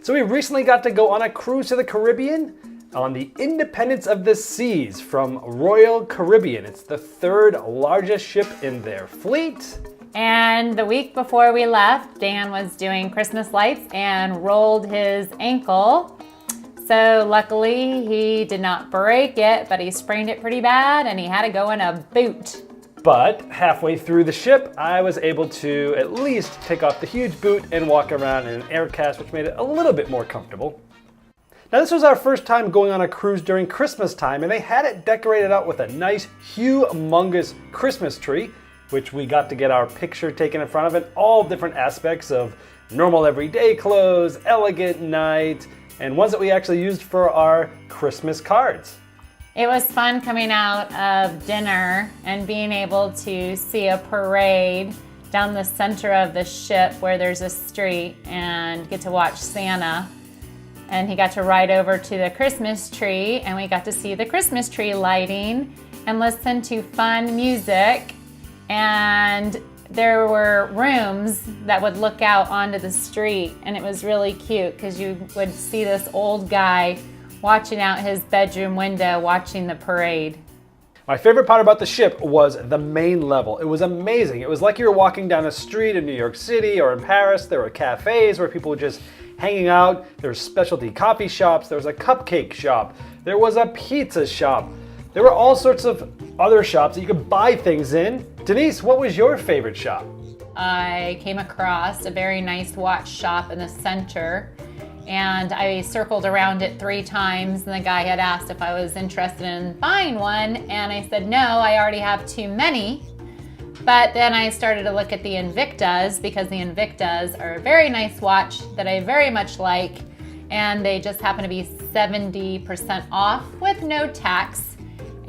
So we recently got to go on a cruise to the Caribbean on the Independence of the Seas from Royal Caribbean. It's the third largest ship in their fleet. And the week before we left, Dan was doing Christmas lights and rolled his ankle. So luckily he did not break it, but he sprained it pretty bad and he had to go in a boot. But halfway through the ship, I was able to at least take off the huge boot and walk around in an air cast, which made it a little bit more comfortable. Now this was our first time going on a cruise during Christmas time, and they had it decorated out with a nice, humongous Christmas tree, which we got to get our picture taken in front of, and all different aspects of normal everyday clothes, elegant night, and ones that we actually used for our Christmas cards. It was fun coming out of dinner and being able to see a parade down the center of the ship where there's a street and get to watch Santa. And he got to ride over to the Christmas tree and we got to see the Christmas tree lighting and listen to fun music. And there were rooms that would look out onto the street, and it was really cute because you would see this old guy watching out his bedroom window watching the parade. My favorite part about the ship was the main level. It was amazing. It was like you were walking down a street in New York City or in Paris. There were cafes where people were just hanging out. There were specialty coffee shops. There was a cupcake shop. There was a pizza shop. There were all sorts of other shops that you could buy things in. Denise, what was your favorite shop? I came across a very nice watch shop in the center, and I circled around it 3 times, and the guy had asked if I was interested in buying one, and I said no, I already have too many. But then I started to look at the Invictas, because the Invictas are a very nice watch that I very much like, and they just happen to be 70% off with no tax.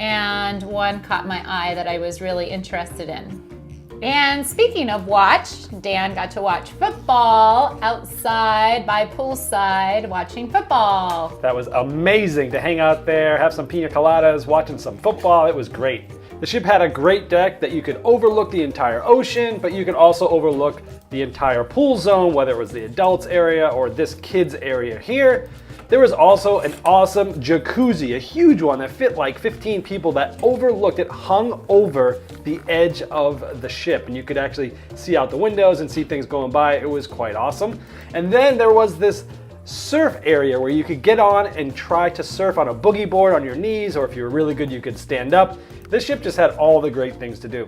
And one caught my eye that I was really interested in. And speaking of watch, Dan got to watch football outside by poolside watching football. That was amazing to hang out there, have some pina coladas, watching some football. It was great. The ship had a great deck that you could overlook the entire ocean, but you could also overlook the entire pool zone, whether it was the adults area or this kids area here. There was also an awesome jacuzzi, a huge one that fit like 15 people that overlooked it, hung over the edge of the ship. And you could actually see out the windows and see things going by. It was quite awesome. And then there was this surf area where you could get on and try to surf on a boogie board on your knees, or if you were really good, you could stand up. This ship just had all the great things to do.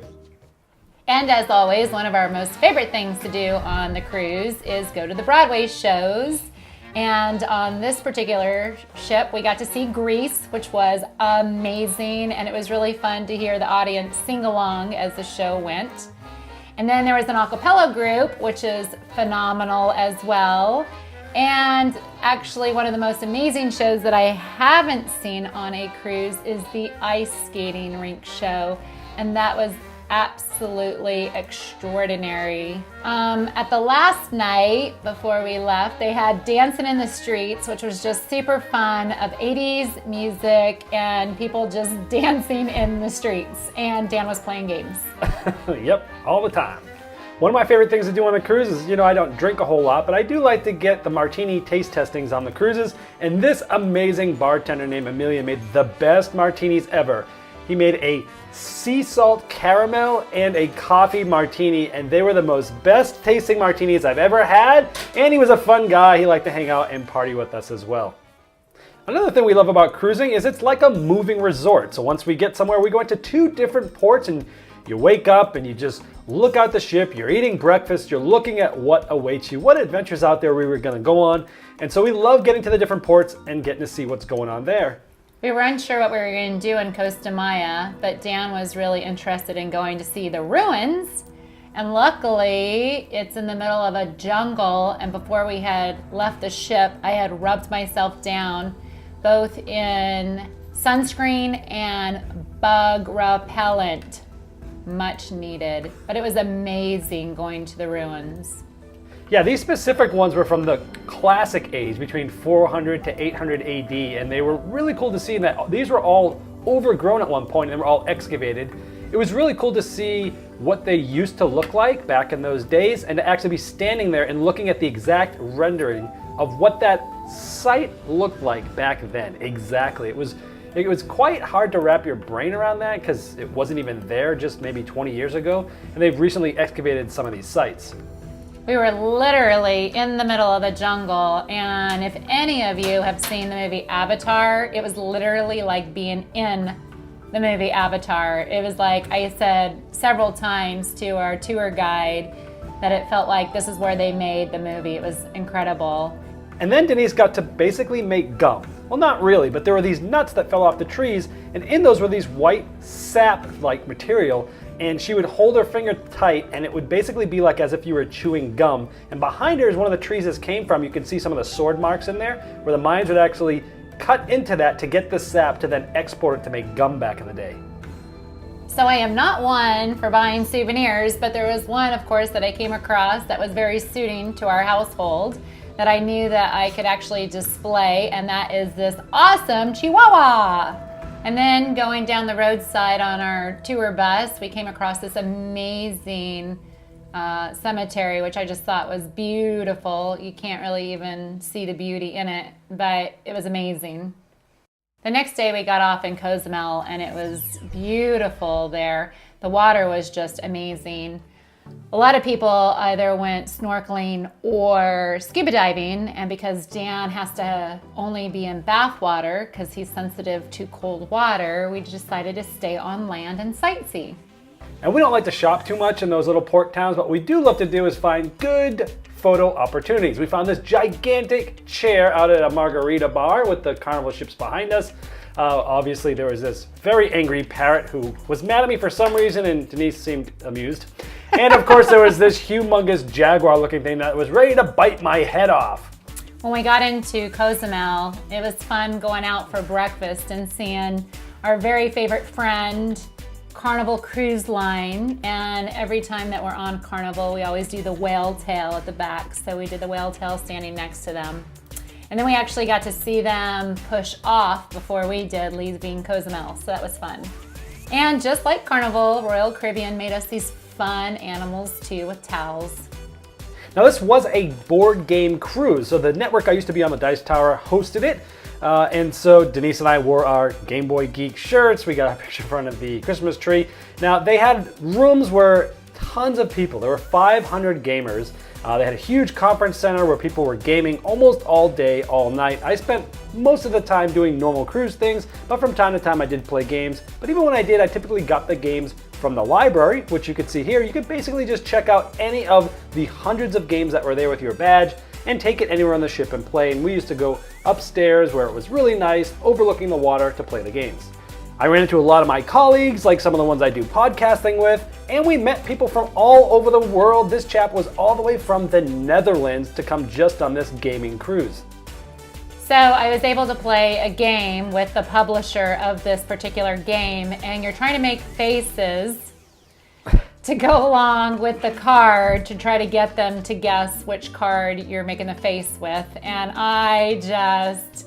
And as always, one of our most favorite things to do on the cruise is go to the Broadway shows. And on this particular ship, we got to see Grease, which was amazing. And it was really fun to hear the audience sing along as the show went. And then there was an a cappella group, which is phenomenal as well. And actually one of the most amazing shows that I haven't seen on a cruise is the ice skating rink show. And that was absolutely extraordinary. At the last night before we left, they had Dancing in the Streets, which was just super fun, of 80s music and people just dancing in the streets. And Dan was playing games. Yep, all the time. One of my favorite things to do on a cruise is, I don't drink a whole lot, but I do like to get the martini taste testings on the cruises. And this amazing bartender named Amelia made the best martinis ever. He made a sea salt caramel and a coffee martini, and they were the most best tasting martinis I've ever had. And he was a fun guy. He liked to hang out and party with us as well. Another thing we love about cruising is it's like a moving resort. So once we get somewhere, we go into 2 different ports, and you wake up and you just look out the ship, you're eating breakfast, you're looking at what awaits you, what adventures out there we were gonna go on. And so we love getting to the different ports and getting to see what's going on there. We were unsure what we were going to do in Costa Maya, but Dan was really interested in going to see the ruins. And luckily, it's in the middle of a jungle, and before we had left the ship, I had rubbed myself down both in sunscreen and bug repellent. Much needed, but it was amazing going to the ruins. Yeah, these specific ones were from the classic age, between 400 to 800 AD, and they were really cool to see that these were all overgrown at one point and were all excavated. It was really cool to see what they used to look like back in those days, and to actually be standing there and looking at the exact rendering of what that site looked like back then. Exactly. It was quite hard to wrap your brain around that because it wasn't even there just maybe 20 years ago, and they've recently excavated some of these sites. We were literally in the middle of the jungle, and if any of you have seen the movie Avatar, it was literally like being in the movie Avatar. It was like I said several times to our tour guide that it felt like this is where they made the movie. It was incredible. And then Denise got to basically make gum. Well, not really, but there were these nuts that fell off the trees, and in those were these white sap-like material, and she would hold her finger tight, and it would basically be like as if you were chewing gum. And behind her is one of the trees this came from. You can see some of the sword marks in there, where the mines would actually cut into that to get the sap to then export it to make gum back in the day. So I am not one for buying souvenirs, but there was one, of course, that I came across that was very suiting to our household that I knew that I could actually display, and that is this awesome Chihuahua. And then going down the roadside on our tour bus, we came across this amazing cemetery, which I just thought was beautiful. You can't really even see the beauty in it, but it was amazing. The next day we got off in Cozumel, and it was beautiful there. The water was just amazing. A lot of people either went snorkeling or scuba diving, and because Dan has to only be in bath water because he's sensitive to cold water, we decided to stay on land and sightsee. And we don't like to shop too much in those little port towns. What we do love to do is find good photo opportunities. We found this gigantic chair out at a margarita bar with the carnival ships behind us. Obviously there was this very angry parrot who was mad at me for some reason, and Denise seemed amused. And of course there was this humongous jaguar looking thing that was ready to bite my head off. When we got into Cozumel, it was fun going out for breakfast and seeing our very favorite friend, Carnival Cruise Line. And every time that we're on Carnival, we always do the whale tail at the back. So we did the whale tail standing next to them. And then we actually got to see them push off before we did, leaving Cozumel. So that was fun. And just like Carnival, Royal Caribbean made us these fun animals too with towels. Now this was a board game cruise, so the network I used to be on, the Dice Tower, hosted it. And so Denise and I wore our Game Boy Geek shirts. We got a picture in front of the Christmas tree. Now they had rooms where tons of people, there were 500 gamers. They had a huge conference center where people were gaming almost all day, all night. I spent most of the time doing normal cruise things, but from time to time I did play games. But even when I did, I typically got the games from the library, which you can see here. You could basically just check out any of the hundreds of games that were there with your badge and take it anywhere on the ship and play. And we used to go upstairs where it was really nice, overlooking the water, to play the games. I ran into a lot of my colleagues, like some of the ones I do podcasting with, and we met people from all over the world. This chap was all the way from the Netherlands to come just on this gaming cruise. So I was able to play a game with the publisher of this particular game, and you're trying to make faces to go along with the card to try to get them to guess which card you're making the face with. And I just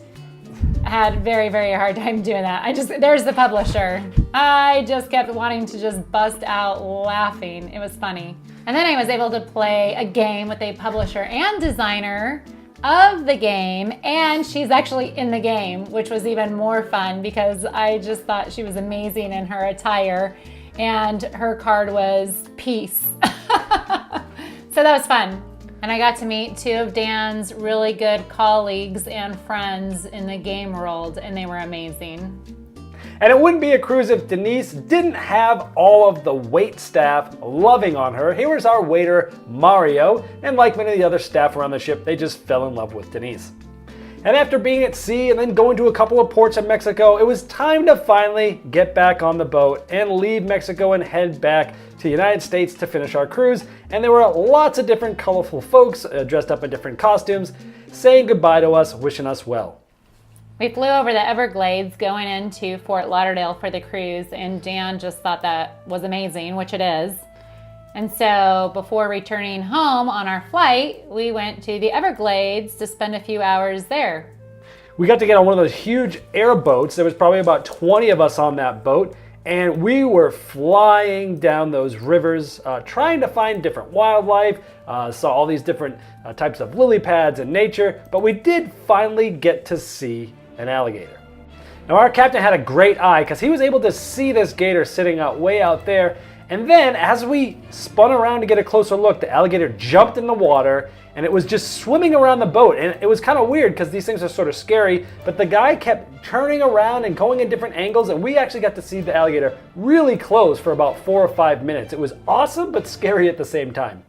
had a very, very hard time doing that. There's the publisher. I just kept wanting to just bust out laughing. It was funny. And then I was able to play a game with a publisher and designer of the game, and she's actually in the game, which was even more fun because I just thought she was amazing in her attire, and her card was peace. So that was fun. And I got to meet two of Dan's really good colleagues and friends in the game world, and they were amazing. And it wouldn't be a cruise if Denise didn't have all of the wait staff loving on her. Here was our waiter, Mario, and like many of the other staff around the ship, they just fell in love with Denise. And after being at sea and then going to a couple of ports in Mexico, it was time to finally get back on the boat and leave Mexico and head back to the United States to finish our cruise. And there were lots of different colorful folks dressed up in different costumes, saying goodbye to us, wishing us well. We flew over the Everglades going into Fort Lauderdale for the cruise, and Dan just thought that was amazing, which it is. And so before returning home on our flight, we went to the Everglades to spend a few hours there. We got to get on one of those huge airboats. There was probably about 20 of us on that boat. And we were flying down those rivers, trying to find different wildlife, saw all these different types of lily pads and nature, but we did finally get to see an alligator. Now our captain had a great eye because he was able to see this gator sitting way out there, and then as we spun around to get a closer look, the alligator jumped in the water and it was just swimming around the boat. And it was kind of weird because these things are sort of scary, but the guy kept turning around and going in different angles, and we actually got to see the alligator really close for about 4 or 5 minutes. It was awesome but scary at the same time.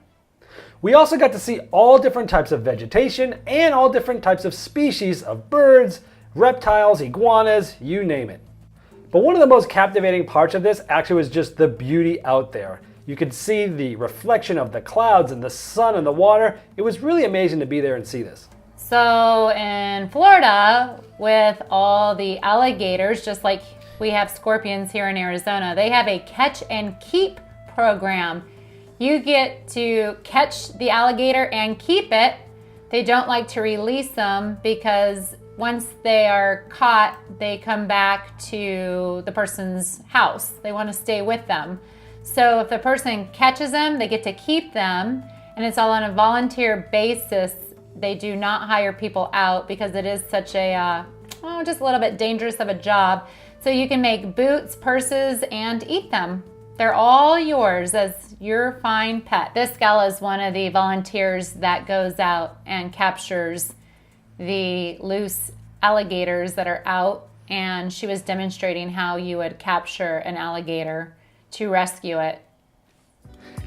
We also got to see all different types of vegetation and all different types of species of birds, reptiles, iguanas, you name it. But one of the most captivating parts of this actually was just the beauty out there. You could see the reflection of the clouds and the sun and the water. It was really amazing to be there and see this. So in Florida, with all the alligators, just like we have scorpions here in Arizona, they have a catch and keep program. You get to catch the alligator and keep it. They don't like to release them because once they are caught, they come back to the person's house. They want to stay with them. So if the person catches them, they get to keep them, and it's all on a volunteer basis. They do not hire people out because it is such a, just a little bit dangerous of a job. So you can make boots, purses, and eat them. They're all yours as your fine pet. This gal is one of the volunteers that goes out and captures the loose alligators that are out, and she was demonstrating how you would capture an alligator to rescue it.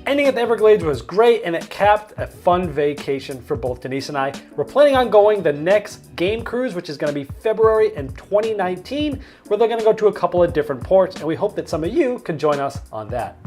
Ending at the Everglades was great, and it capped a fun vacation for both Denise and I. We're planning on going the next game cruise, which is going to be February in 2019, where they're going to go to a couple of different ports, and we hope that some of you can join us on that.